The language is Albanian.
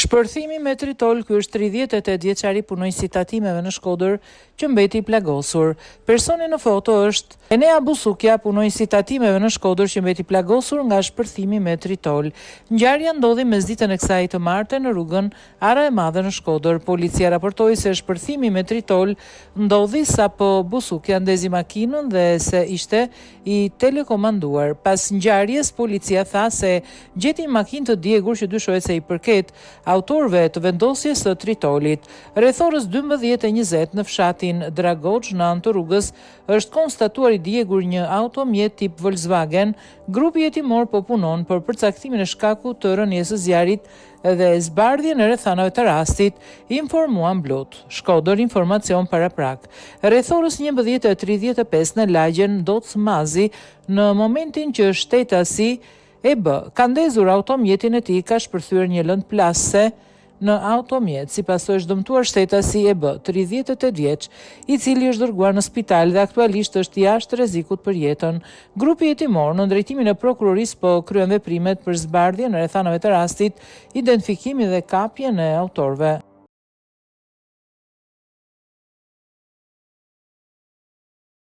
Shpërthimi me tritol. Ky është 38 vjeçari punonjësi i tatimeve në Shkodër që mbeti plagosur. Personi në foto është Enea Busukja, punonjësi i tatimeve në Shkodër që mbeti plagosur nga shpërthimi me tritol. Ngjarja ndodhi mesditën e kësaj të martë në rrugën Ara e Madhe në Shkodër. Policia raportoi se shpërthimi me tritol ndodhi sapo Busukja ndezi makinën dhe se ishte i telekomanduar. Pas ngjarjes, policia tha se gjeti makinë të djegur që dyshohet se i përket autorëve të vendosjes së tritolit. Rreth orës 12:20 në fshatin Dragoç, në anë të rrugës, është konstatuar i djegur një automjet tip Volkswagen. Grupi jetimor po punon për përcaktimin e shkakut të rënies së zjarit dhe zbardhjen e rrethanave të rastit, informuan Blut. Shkodër informacion paraprak. Rreth orës 11:35 në lagjen Doc Mazi, në momentin që shtetasi E B ka ndezur automjetin e tij, ka shpërthyer një lëndë plastse në automjet. Sipas së është dëmtuar shtetasi E B, 38 vjeç, i cili është dërguar në spital dhe aktualisht është jashtë rrezikut për jetën. Grupi jetimor në drejtimin e prokurorisë po kryen veprimet për zbardhjen e rrethanave të rastit, identifikimin dhe kapjen e autorëve.